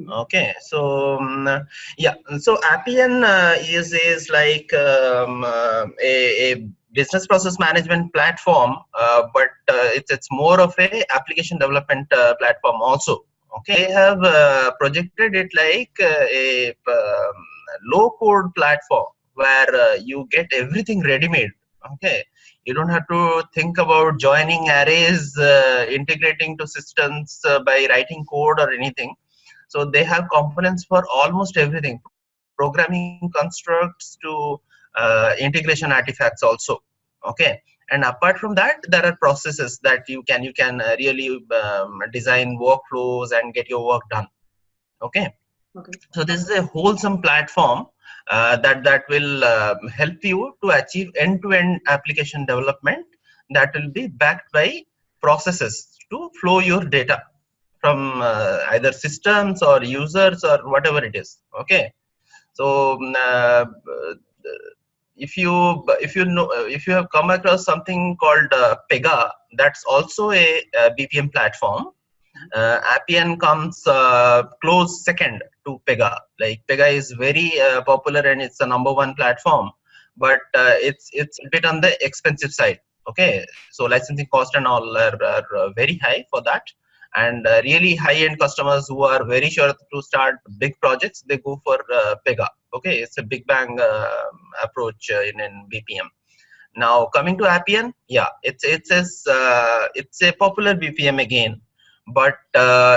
Okay, so yeah, so Appian is like a business process management platform, but it's more of a application development platform also. Okay, they have projected it like a low code platform where you get everything ready made. Okay, you don't have to think about joining arrays, integrating to systems by writing code or anything. So they have components for almost everything, programming constructs to integration artifacts also. Okay, and apart from that, there are processes that you can really design workflows and get your work done. Okay, Okay. so this is a wholesome platform that will help you to achieve end-to-end application development that will be backed by processes to flow your data from either systems or users or whatever it is. Okay, so if you have come across something called Pega, that's also a BPM platform. Appian comes close second to Pega. Like Pega is very popular and it's the number one platform, but it's a bit on the expensive side. Okay, so licensing cost and all are very high for that, and really high-end customers who are very sure to start big projects, they go for Pega. Okay, it's a big bang approach in BPM. Now coming to Appian, yeah, it's a popular BPM again, but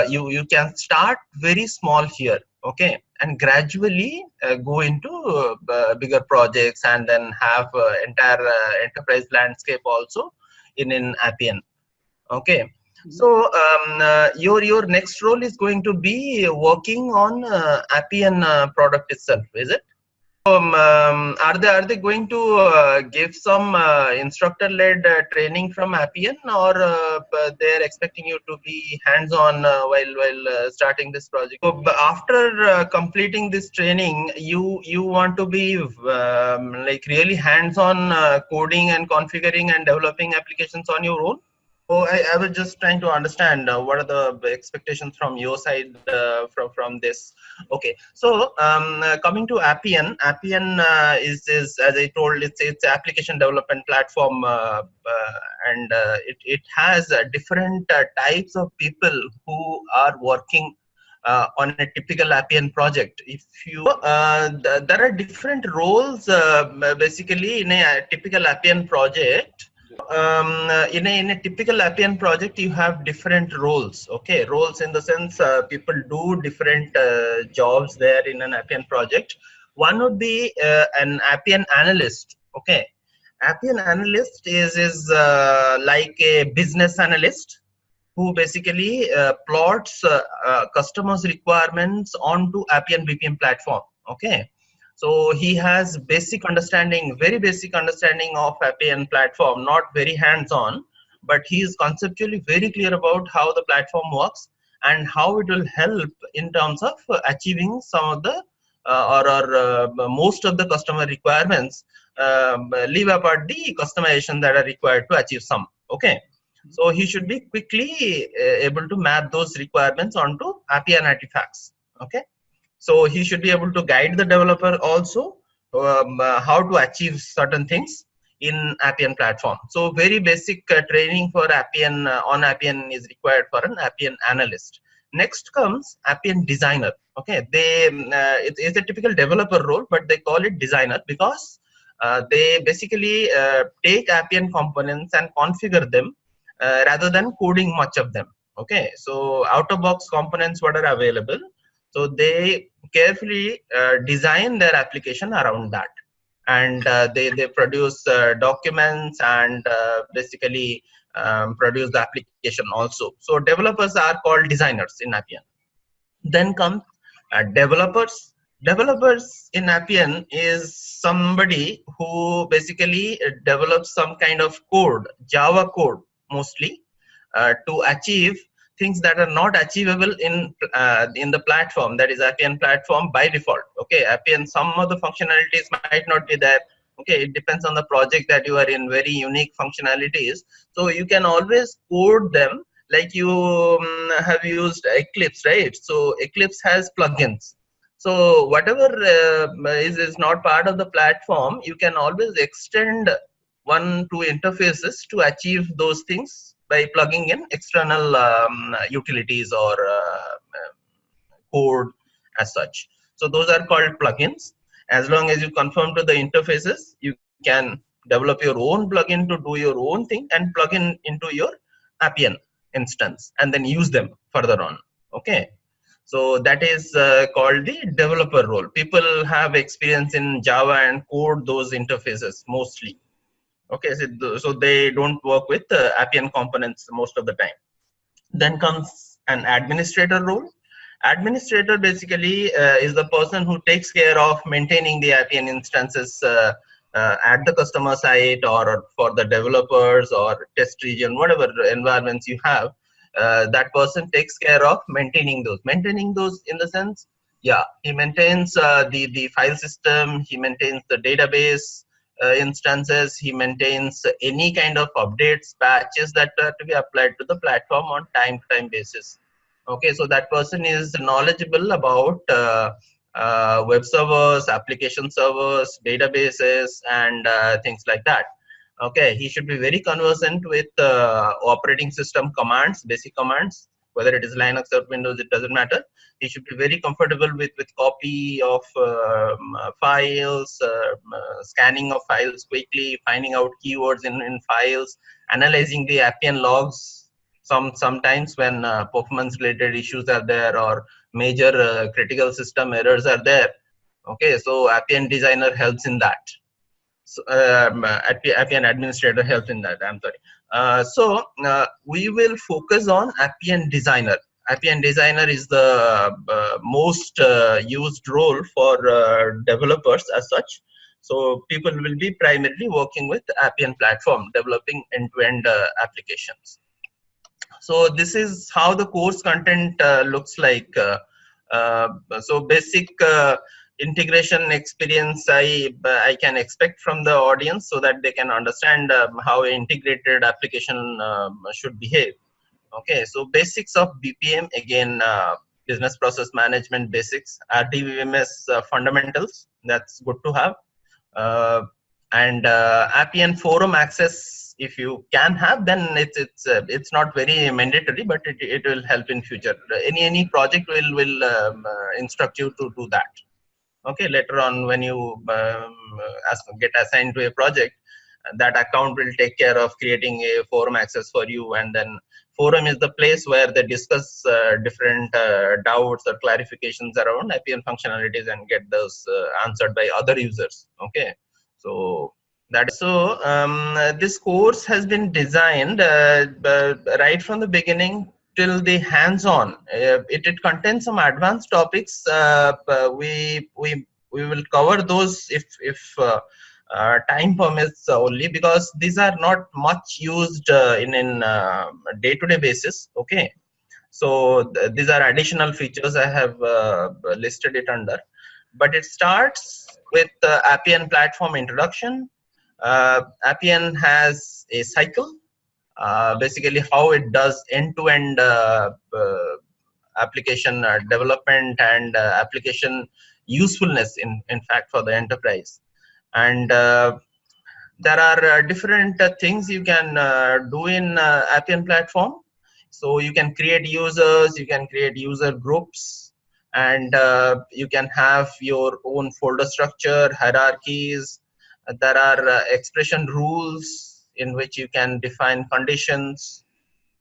you can start very small here, okay, and gradually go into bigger projects and then have entire enterprise landscape also in Appian. Okay, so your next role is going to be working on Appian product itself, is it? Are they going to give some instructor-led training from Appian, or they're expecting you to be hands-on while starting this project? So after completing this training, you want to be like really hands-on coding and configuring and developing applications on your own? Oh, I was just trying to understand what are the expectations from your side from this. Okay, so coming to Appian, Appian is as I told, it's application development platform, and it has different types of people who are working on a typical Appian project. If you there are different roles basically in a typical Appian project. In a typical Appian project, you have different roles. Okay, roles in the sense people do different jobs there in an Appian project. One would be an Appian analyst. Okay, Appian analyst is like a business analyst who basically plots customers' requirements onto Appian BPM platform. Okay, so he has basic understanding, very basic understanding of Appian platform, not very hands-on, but he is conceptually very clear about how the platform works and how it will help in terms of achieving some of the or most of the customer requirements. Leave apart the customization that are required to achieve some. Okay, so he should be quickly able to map those requirements onto Appian artifacts. Okay, so he should be able to guide the developer also how to achieve certain things in Appian platform. So very basic training for Appian on Appian is required for an Appian analyst. Next comes Appian designer. Okay, it's a typical developer role, but they call it designer because they basically take Appian components and configure them rather than coding much of them. Okay, so out of box components what are available, so they carefully design their application around that, and they produce documents and basically produce the application also. So developers are called designers in Appian. Then comes developers. Developers in Appian is somebody who basically develops some kind of code, Java code mostly, to achieve things that are not achievable in the platform, that is Appian platform by default. Okay, Appian, some of the functionalities might not be there. Okay, it depends on the project that you are in, very unique functionalities. So you can always code them like you have used Eclipse, right? So Eclipse has plugins. So whatever is not part of the platform, you can always extend one, two interfaces to achieve those things by plugging in external utilities or code as such. So those are called plugins. As long as you conform to the interfaces, you can develop your own plugin to do your own thing and plug in into your Appian instance and then use them further on. Okay. So that is called the developer role. People have experience in Java and code those interfaces mostly. Okay, so they don't work with Appian components most of the time. Then comes an administrator role. Administrator basically is the person who takes care of maintaining the Appian instances at the customer site or for the developers or test region, whatever environments you have. That person takes care of maintaining those. Maintaining those in the sense, yeah, he maintains the file system, he maintains the database instances, he maintains any kind of updates, patches that are to be applied to the platform on time-to-time basis. Okay, so that person is knowledgeable about web servers, application servers, databases, and things like that. Okay, he should be very conversant with operating system commands, basic commands, whether it is Linux or Windows, it doesn't matter. He should be very comfortable with copy of files, scanning of files quickly, finding out keywords in files, analyzing the Appian logs. Sometimes when performance related issues are there or major critical system errors are there. Okay, so Appian designer helps in that. So, Appian administrator helps in that. I'm sorry. We will focus on Appian designer. Appian designer is the most used role for developers as such. So people will be primarily working with Appian platform, developing end-to-end applications. So this is how the course content looks like. So basic integration experience I can expect from the audience so that they can understand how an integrated application should behave. Okay, so basics of BPM, again, business process management basics, RDBMS fundamentals, that's good to have. And Appian forum access, if you can have, then it's not very mandatory, but it will help in future. Any project will instruct you to do that. Okay, later on when you get assigned to a project, that account will take care of creating a forum access for you, and then forum is the place where they discuss different doubts or clarifications around Appian functionalities and get those answered by other users. Okay, so this course has been designed right from the beginning till the hands-on. It contains some advanced topics. We will cover those if time permits only, because these are not much used in day-to-day basis. Okay, so these are additional features I have listed it under, but it starts with Appian platform introduction. Appian has a cycle, basically how it does end-to-end application development and application usefulness in fact for the enterprise. And there are different things you can do in Appian platform. So you can create users, you can create user groups, and you can have your own folder structure, hierarchies. There are expression rules in which you can define conditions.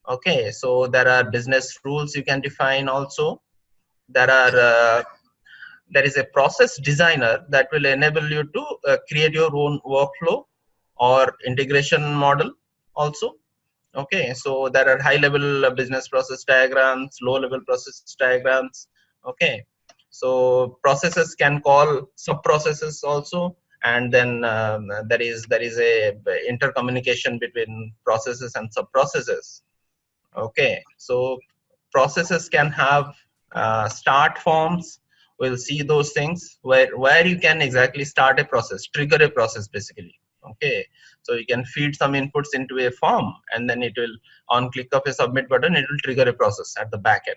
Okay, so there are business rules you can define also. There is a process designer that will enable you to create your own workflow or integration model also. Okay, so there are high level business process diagrams, low level process diagrams. Okay, so processes can call sub processes also, and then there is a intercommunication between processes and sub processes. Okay, so processes can have start forms. We'll see those things where you can exactly start a process, trigger a process basically. Okay, so you can feed some inputs into a form, and then it will, on click of a submit button, it will trigger a process at the back end,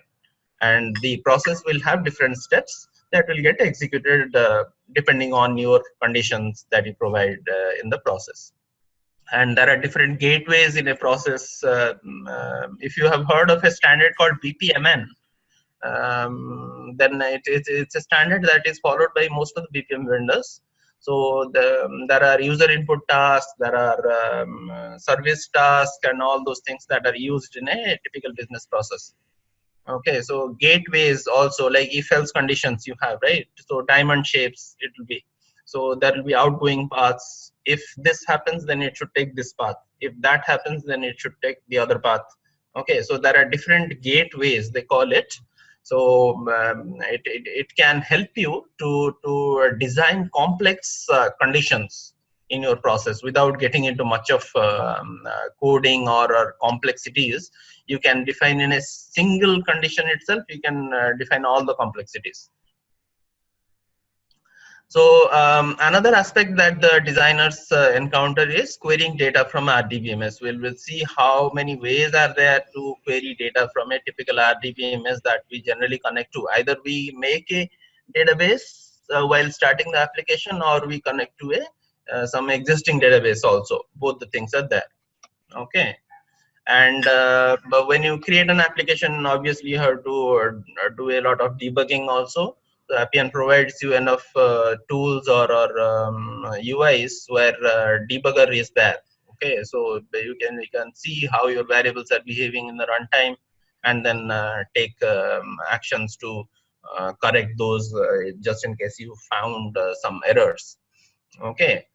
and the process will have different steps that will get executed depending on your conditions that you provide in the process. And there are different gateways in a process. If you have heard of a standard called BPMN, then it's a standard that is followed by most of the BPM vendors. So there are user input tasks, there are service tasks, and all those things that are used in a typical business process. Okay, so gateways also, like if else conditions you have, right? So diamond shapes it will be. So there will be outgoing paths. If this happens, then it should take this path. If that happens, then it should take the other path. Okay, so there are different gateways, they call it. So it can help you to design complex conditions in your process without getting into much of coding or complexities. You can define in a single condition itself, you can define all the complexities. So another aspect that the designers encounter is querying data from RDBMS. We'll see how many ways are there to query data from a typical RDBMS that we generally connect to. Either we make a database while starting the application, or we connect to a some existing database also. Both the things are there. Okay. And but when you create an application, obviously you have to do a lot of debugging also. So Appian provides you enough tools or UIs where debugger is there. Okay, so you can see how your variables are behaving in the runtime, and then take actions to correct those just in case you found some errors. Okay,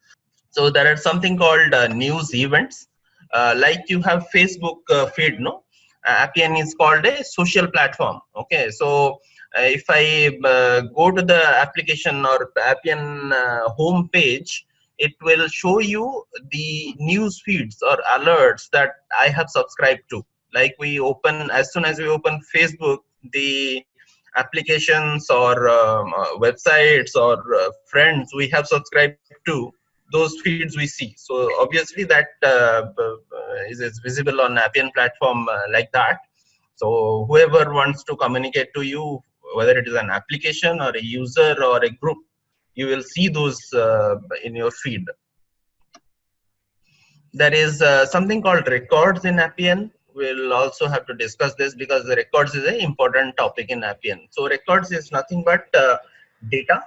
so there are something called news events. Like you have Facebook feed, no? Appian is called a social platform. Okay, so if I go to the application or Appian home page, it will show you the news feeds or alerts that I have subscribed to. Like we open, as soon as we open Facebook, the applications or websites or friends we have subscribed to, those feeds we see. So obviously that is visible on Appian platform like that. So whoever wants to communicate to you, whether it is an application or a user or a group, you will see those in your feed. There is something called records in Appian. We'll also have to discuss this because the records is an important topic in Appian. So records is nothing but data.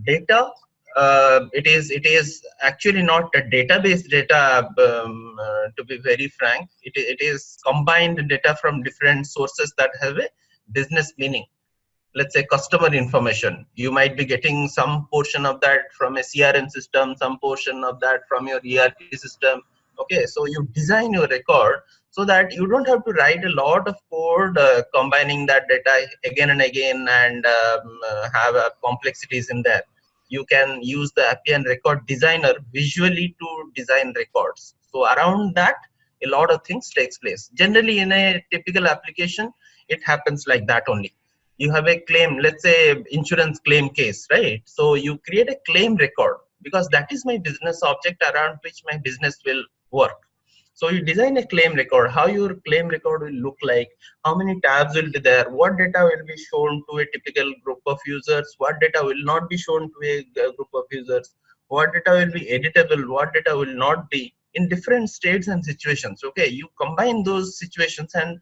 It is actually not a database data, to be very frank. It is combined data from different sources that have a business meaning. Let's say customer information, you might be getting some portion of that from a CRM system, some portion of that from your ERP system. Okay, so you design your record so that you don't have to write a lot of code combining that data again and again, and have complexities in there. You can use the Appian record designer visually to design records. So around that, a lot of things takes place. Generally in a typical application, it happens like that only. You have a claim, let's say insurance claim case, right? So you create a claim record because that is my business object around which my business will work. So you design a claim record, how your claim record will look like, how many tabs will be there, what data will be shown to a typical group of users, what data will not be shown to a group of users, what data will be editable, what data will not be, in different states and situations. Okay, you combine those situations and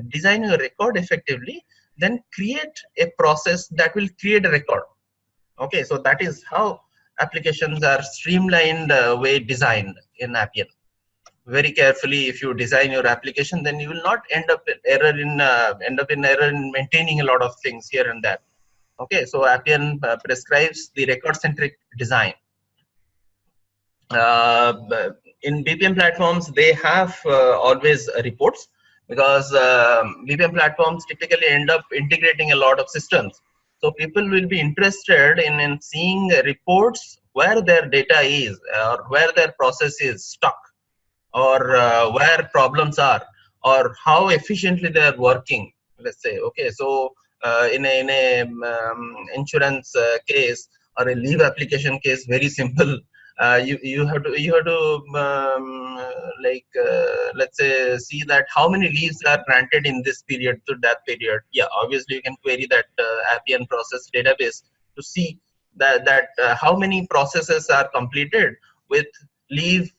design your record effectively, then create a process that will create a record. Okay, so that is how applications are streamlined way designed in Appian. Very carefully, if you design your application, then you will not end up in error in maintaining a lot of things here and there. Okay, so Appian prescribes the record centric design. In BPM platforms, they have always reports, because BPM platforms typically end up integrating a lot of systems. So people will be interested in seeing reports where their data is, or where their process is stuck, or where problems are, or how efficiently they are working. Let's say, okay, so in a insurance case or a leave application case, very simple. you have to like let's say see that how many leaves are granted in this period to that period. Yeah, obviously you can query that Appian process database to see that how many processes are completed with leave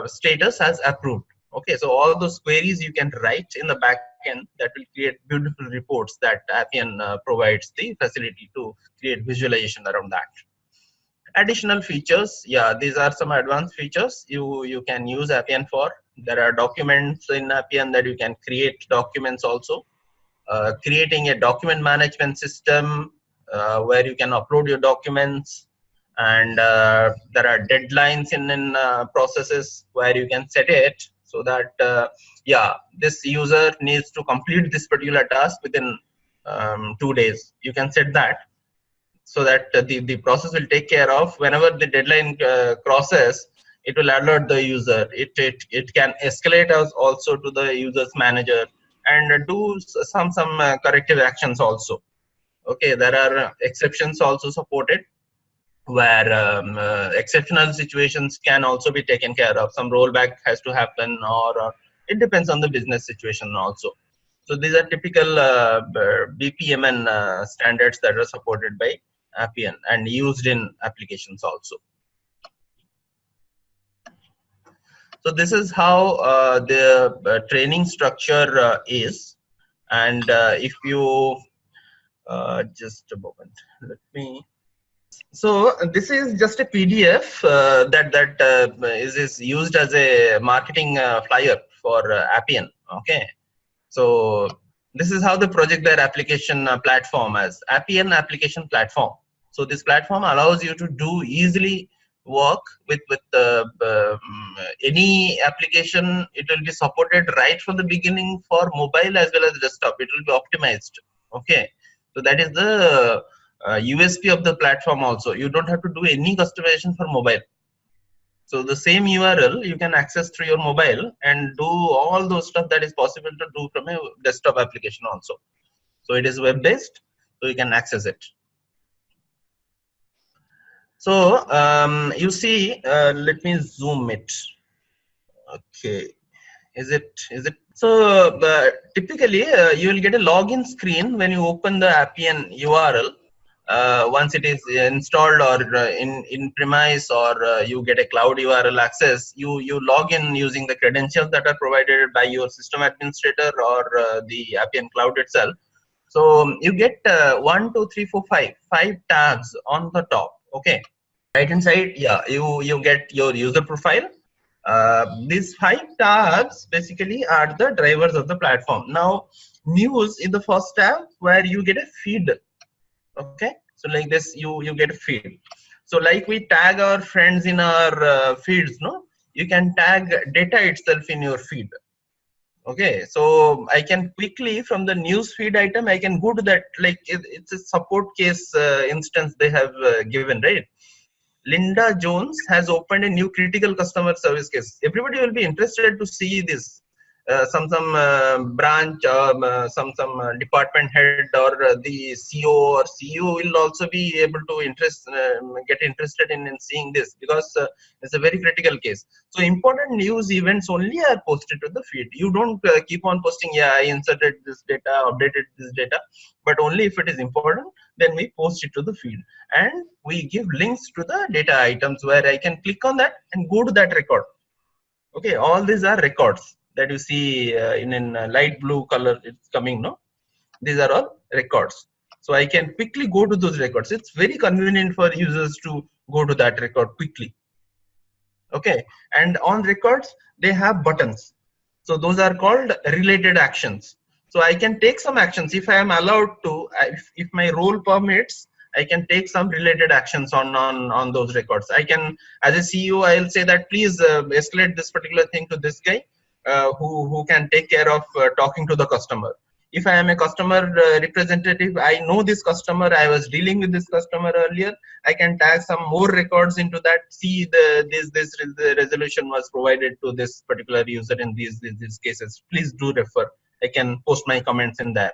status as approved. Okay, so all those queries you can write in the backend that will create beautiful reports that Appian provides the facility to create visualization around that. Additional features, yeah, these are some advanced features you can use Appian for. There are documents in Appian that you can create documents also. Creating a document management system where you can upload your documents, and there are deadlines in processes where you can set it so that yeah, this user needs to complete this particular task within 2 days. You can set that so that the process will take care of whenever the deadline crosses. It will alert the user. It can escalate us also to the user's manager and do some corrective actions also. Okay, there are exceptions also supported where exceptional situations can also be taken care of. Some rollback has to happen, or it depends on the business situation also. So these are typical BPMN standards that are supported by Appian and used in applications also. So this is how the training structure is. And if you just a moment, let me. So this is just a PDF that is used as a marketing flyer for Appian. Okay, so this is how they project their application platform as Appian application platform. So this platform allows you to do easily work with any application. It will be supported right from the beginning for mobile as well as desktop. It will be optimized. Okay, so that is the USP of the platform also. You don't have to do any customization for mobile. So the same URL you can access through your mobile and do all those stuff that is possible to do from a desktop application also. So it is web based, so you can access it. So you see, let me zoom it. Okay, is it? So typically you will get a login screen when you open the Appian URL. Once it is installed or in premise, or you get a cloud URL access, you log in using the credentials that are provided by your system administrator or the Appian cloud itself. So you get 1, 2, 3, 4, 5 tabs on the top. Okay, right hand side, yeah, you get your user profile. These 5 tabs basically are the drivers of the platform. Now, news in the first tab where you get a feed. Okay, so like this you get a feed. So like we tag our friends in our feeds, no, you can tag data itself in your feed. Okay, so I can quickly from the news feed item, I can go to that, like it's a support case instance they have given, right? Linda Jones has opened a new critical customer service case. Everybody will be interested to see this. Some branch, some department head, or the CEO or CEO will also be able to get interested in seeing this, because it's a very critical case. So important news events only are posted to the feed. You don't keep on posting, yeah, I inserted this data, updated this data, but only if it is important, then we post it to the feed. And we give links to the data items where I can click on that and go to that record. Okay, all these are records that you see in light blue color, it's coming, no? These are all records. So I can quickly go to those records. It's very convenient for users to go to that record quickly. Okay, and on records, they have buttons. So those are called related actions. So I can take some actions if I am allowed to, if my role permits, I can take some related actions on those records. I can, as a CEO, I'll say that please escalate this particular thing to this guy who can take care of talking to the customer. If I am a customer representative, I know this customer, I was dealing with this customer earlier, I can tag some more records into that. See, the resolution was provided to this particular user in these cases. Please do refer. I can post my comments in there.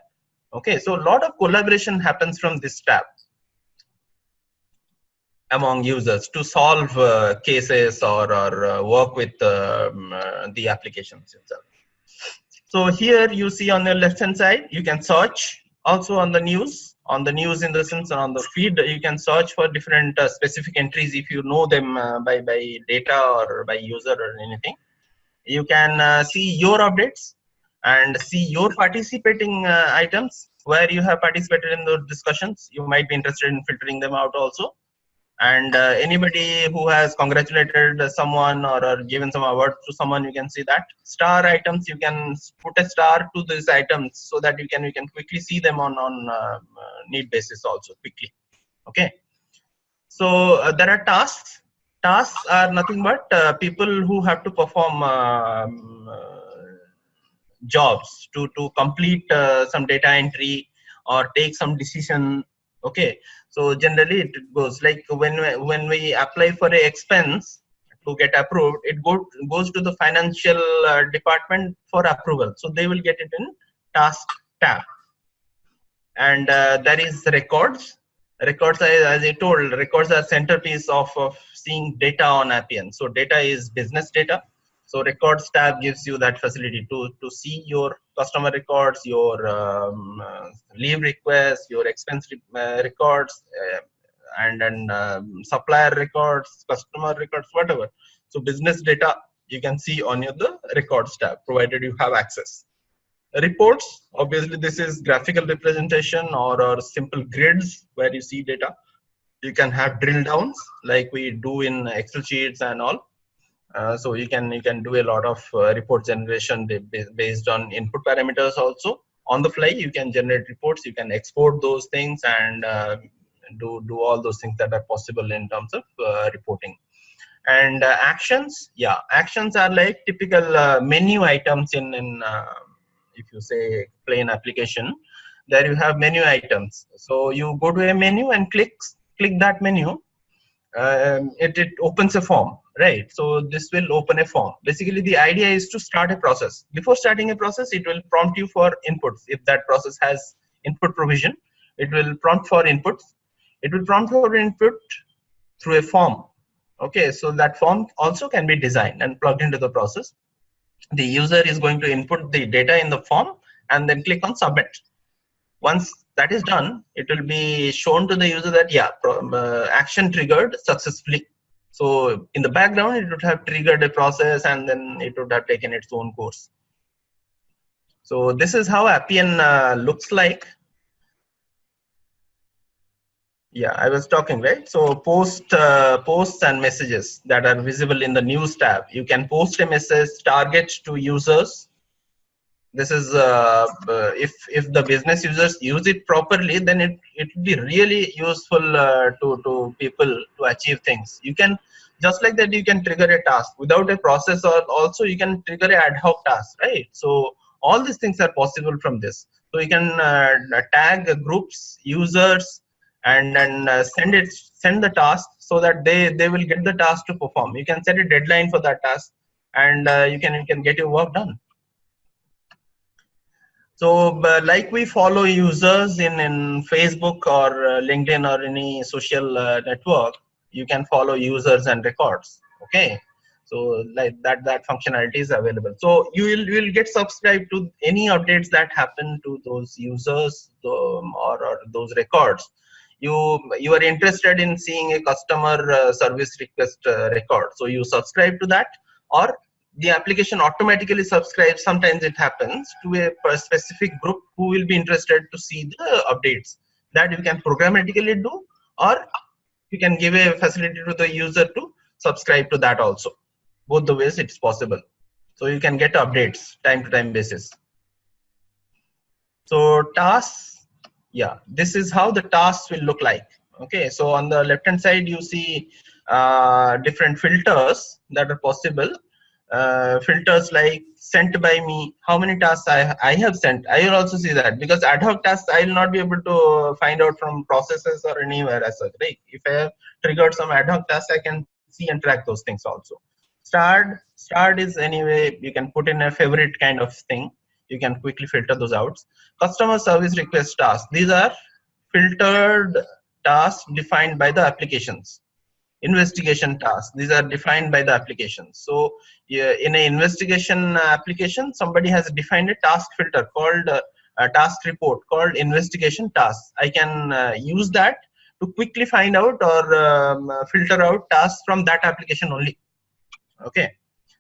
Okay, so a lot of collaboration happens from this tab. among users to solve cases or work with the applications itself. So here you see on the left hand side, you can search also on the news in the sense on the feed, you can search for different specific entries if you know them by data or by user or anything. You can see your updates and see your participating items where you have participated in those discussions. You might be interested in filtering them out also. And anybody who has congratulated someone or given some award to someone, you can see that. Star items, you can put a star to these items so that you can quickly see them on need basis also quickly. Okay, so there are tasks. Tasks are nothing but people who have to perform jobs to complete some data entry or take some decision. Okay, so generally it goes like when we apply for a expense to get approved, it goes to the financial department for approval, so they will get it in task tab. And there is records. Records, as I told, records are centerpiece of seeing data on Appian. So data is business data. So records tab gives you that facility to see your customer records, your leave requests, your expense records, and then supplier records, customer records, whatever. So business data you can see on the records tab, provided you have access. Reports, obviously this is graphical representation or simple grids where you see data. You can have drill downs like we do in Excel sheets and all. So you can do a lot of report generation based on input parameters also. On the fly you can generate reports, you can export those things and do all those things that are possible in terms of reporting. And actions, yeah, actions are like typical menu items in if you say plain application. There you have menu items, so you go to a menu and click that menu. It opens a form, right? So this will open a form. Basically the idea is to start a process. Before starting a process, it will prompt you for inputs. If that process has input provision, it will prompt for inputs. It will prompt for input through a form. Okay, so that form also can be designed and plugged into the process. The user is going to input the data in the form and then click on submit. Once that is done, it will be shown to the user that yeah, action triggered successfully. So in the background, it would have triggered a process and then it would have taken its own course. So this is how Appian looks like. Yeah, I was talking, right? So posts and messages that are visible in the news tab. You can post a message, target to users. This is if the business users use it properly, then it will be really useful to people to achieve things. You can, just like that, you can trigger a task without a process, or also you can trigger an ad hoc task, right? So all these things are possible from this. So you can tag groups, users, and then send the task so that they will get the task to perform. You can set a deadline for that task, and you can get your work done. So like we follow users in Facebook or LinkedIn or any social network, you can follow users and records. Okay, so like that functionality is available. So you will get subscribed to any updates that happen to those users or those records. You are interested in seeing a customer service request record, so you subscribe to that, or the application automatically subscribes. Sometimes it happens to a specific group who will be interested to see the updates. That you can programmatically do, or you can give a facility to the user to subscribe to that also. Both the ways it's possible. So you can get updates time to time basis. So tasks, yeah, this is how the tasks will look like. Okay, so on the left hand side you see different filters that are possible. Filters like sent by me, how many tasks I have sent. I will also see that, because ad hoc tasks I will not be able to find out from processes or anywhere as such, right? If I have triggered some ad hoc tasks, I can see and track those things also. Starred is, anyway, you can put in a favorite kind of thing. You can quickly filter those out. Customer service request tasks, these are filtered tasks defined by the applications. investigation tasks. These are defined by the application. So yeah, in an investigation application, somebody has defined a task filter called a task report called investigation tasks. I can use that to quickly find out or filter out tasks from that application only. Okay,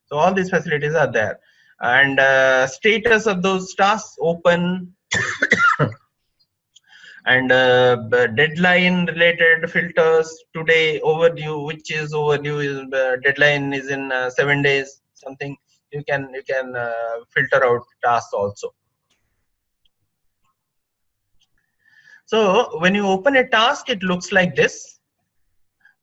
so all these facilities are there, and status of those tasks: open, and deadline related filters: today, overdue, which is overdue, is deadline is in 7 days, something. You can filter out tasks also. So when you open a task, it looks like this.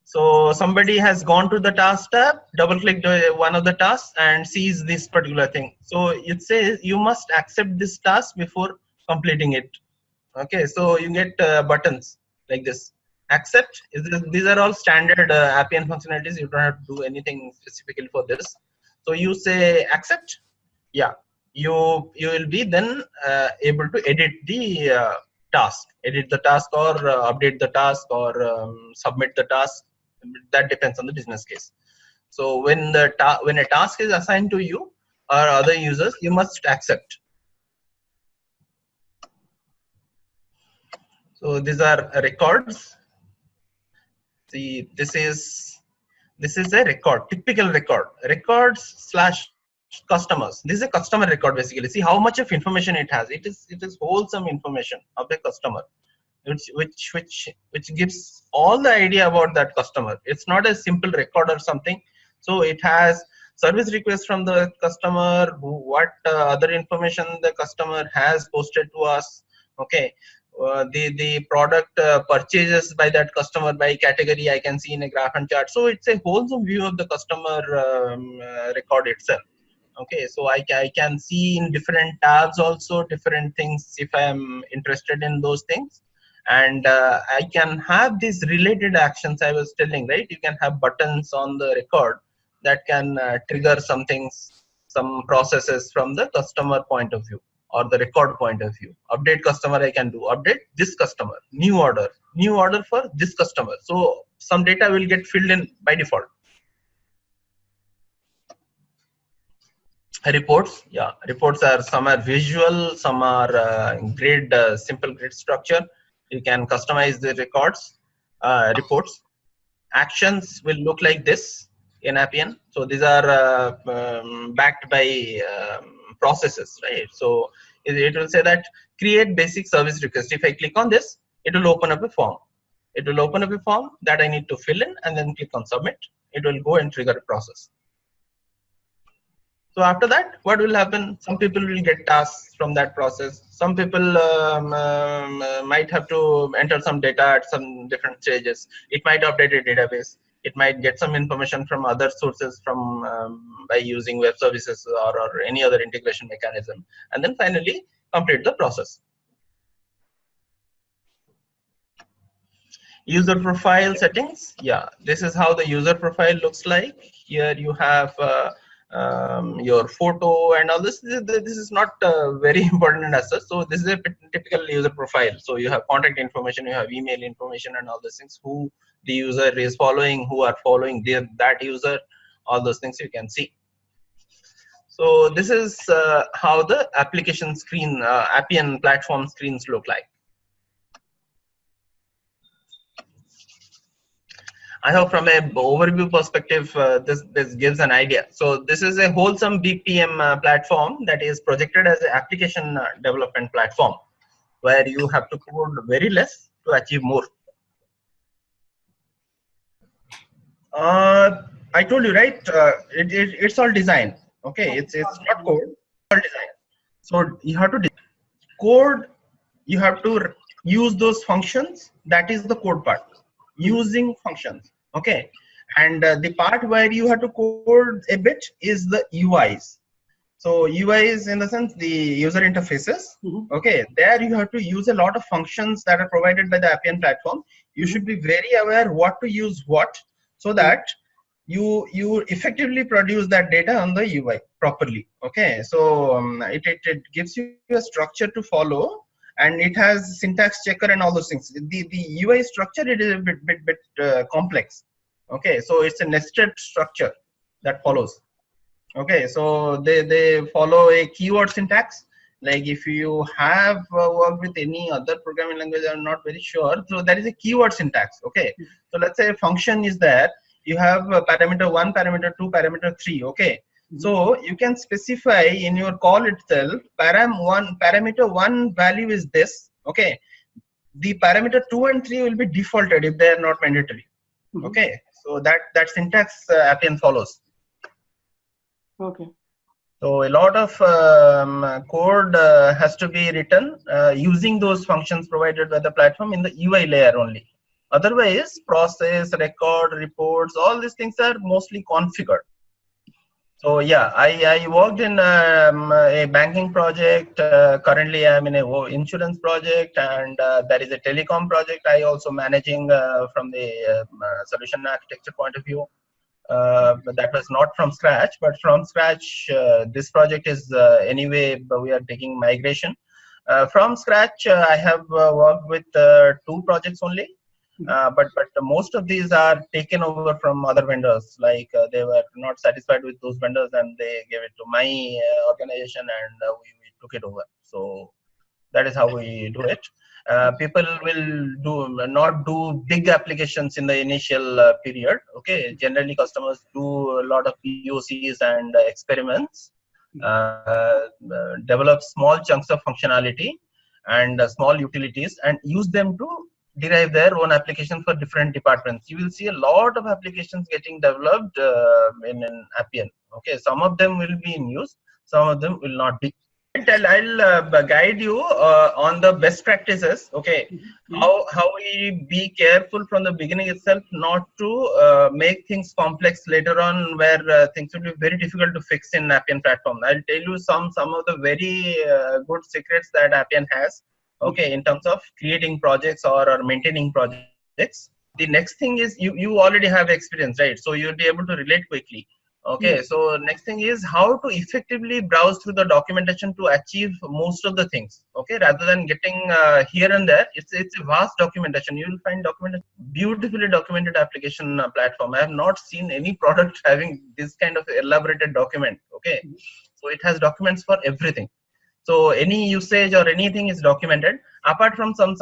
So somebody has gone to the task tab, double click one of the tasks and sees this particular thing. So it says you must accept this task before completing it. Okay, so you get buttons like this. Accept. These are all standard Appian functionalities. You don't have to do anything specifically for this. So you say accept. Yeah, you will be then able to edit the task, or update the task, or submit the task. That depends on the business case. So when when a task is assigned to you or other users, you must accept. So these are records. See, this is a record, typical record. Records slash customers. This is a customer record basically. See how much of information it has. It is wholesome information of a customer, which gives all the idea about that customer. It's not a simple record or something. So it has service requests from the customer, what other information the customer has posted to us. Okay, the product purchases by that customer by category I can see in a graph and chart. So it's a wholesome view of the customer record itself. Okay, so I can see in different tabs also different things if I am interested in those things. And I can have these related actions I was telling, right? You can have buttons on the record that can trigger some things, some processes from the customer point of view or the record point of view. Update customer, I can do update this customer, new order for this customer. So some data will get filled in by default. Reports, yeah, reports are, some are visual, some are simple grid structure. You can customize the records. Reports. Actions will look like this in Appian. So these are backed by processes, right? So it will say that create basic service request. If I click on this, it will open up a form. It will open up a form that I need to fill in and then click on submit. It will go and trigger a process. So after that, what will happen? Some people will get tasks from that process. Some people might have to enter some data at some different stages. It might update a database. It might get some information from other sources from by using web services or any other integration mechanism. And then finally, complete the process. User profile settings. Yeah, this is how the user profile looks like. Here you have your photo and all this. This is not very important as such. So this is a typical user profile. So you have contact information, you have email information and all those things, who the user is following, who are following that user, all those things you can see. So this is how the application screen, Appian platform screens look like. I hope from an overview perspective, this gives an idea. So this is a wholesome BPM platform that is projected as an application development platform, where you have to code very less to achieve more. I told you, right? It's all design. Okay, it's not code. It's all design. So you have to code. You have to use those functions. That is the code part. Using functions. Okay, and the part where you have to code a bit is the UIs. So UIs in the sense the user interfaces. Okay, there you have to use a lot of functions that are provided by the Appian platform. You should be very aware what to use what, so that you effectively produce that data on the UI properly. Okay, so it gives you a structure to follow. And it has syntax checker and all those things. The UI structure, it is a bit complex. Okay, so it's a nested structure that follows. Okay, so they follow a keyword syntax. Like if you have worked with any other programming language, I'm not very sure. So that is a keyword syntax. Okay, so let's say a function is there. You have parameter 1, parameter 2, parameter 3. Okay, so you can specify in your call itself parameter 1 value is this. Okay, the parameter 2 and 3 will be defaulted if they are not mandatory. Okay, so that syntax Appian follows. Okay. So a lot of code has to be written using those functions provided by the platform in the UI layer only. Otherwise, process, record, reports, all these things are mostly configured. So yeah, I worked in a banking project. Currently, I'm in a insurance project, and there is a telecom project. I also managing from the solution architecture point of view. But that was not from scratch, but from scratch, this project is anyway, we are taking migration. From scratch, I have worked with 2 projects only, but most of these are taken over from other vendors. Like they were not satisfied with those vendors and they gave it to my organization, and we took it over. So that is how we do it. People will not do big applications in the initial period. Okay, generally customers do a lot of POCs and experiments, develop small chunks of functionality and small utilities, and use them to derive their own application for different departments. You will see a lot of applications getting developed in Appian. Okay, some of them will be in use, some of them will not be. I'll guide you on the best practices. Okay, how we be careful from the beginning itself not to make things complex later on, where things will be very difficult to fix in Appian platform. I'll tell you some of the very good secrets that Appian has. Okay, in terms of creating projects or maintaining projects. The next thing is you already have experience, right? So you'll be able to relate quickly. Okay, yes. So next thing is how to effectively browse through the documentation to achieve most of the things. Okay, rather than getting here and there, it's a vast documentation. You will find beautifully documented application platform. I have not seen any product having this kind of elaborated document. Okay, so it has documents for everything. So any usage or anything is documented. Apart from some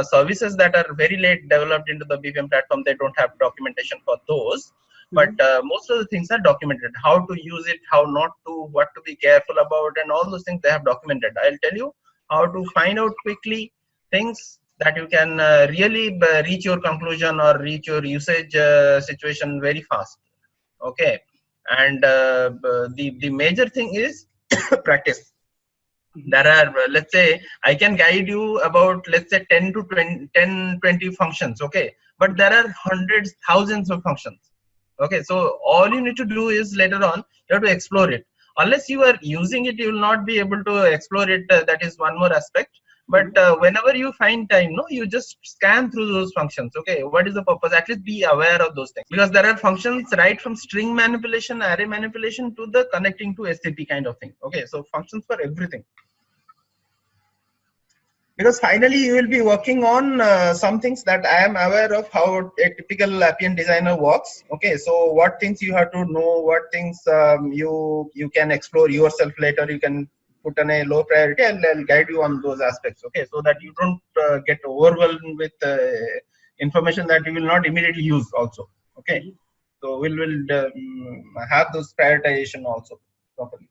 services that are very late developed into the BPM platform, they don't have documentation for those. But most of the things are documented. How to use it, how not to, what to be careful about, and all those things they have documented. I'll tell you how to find out quickly things that you can really reach your conclusion or reach your usage situation very fast. Okay, and the major thing is practice. There are, let's say, I can guide you about, let's say, 10 to 20 functions. Okay, but there are hundreds, thousands of functions. Okay, so all you need to do is later on you have to explore it. Unless you are using it, you will not be able to explore it. That is one more aspect. But whenever you find time, no, you just scan through those functions. Okay, what is the purpose? At least be aware of those things, because there are functions right from string manipulation, array manipulation to the connecting to SCP kind of thing. Okay, so functions for everything. Because finally you will be working on some things that I am aware of how a typical Appian designer works. Okay, so what things you have to know, what things you can explore yourself later, you can put on a low priority, and I'll guide you on those aspects. Okay, so that you don't get overwhelmed with information that you will not immediately use also. Okay, so we'll have those prioritization also properly.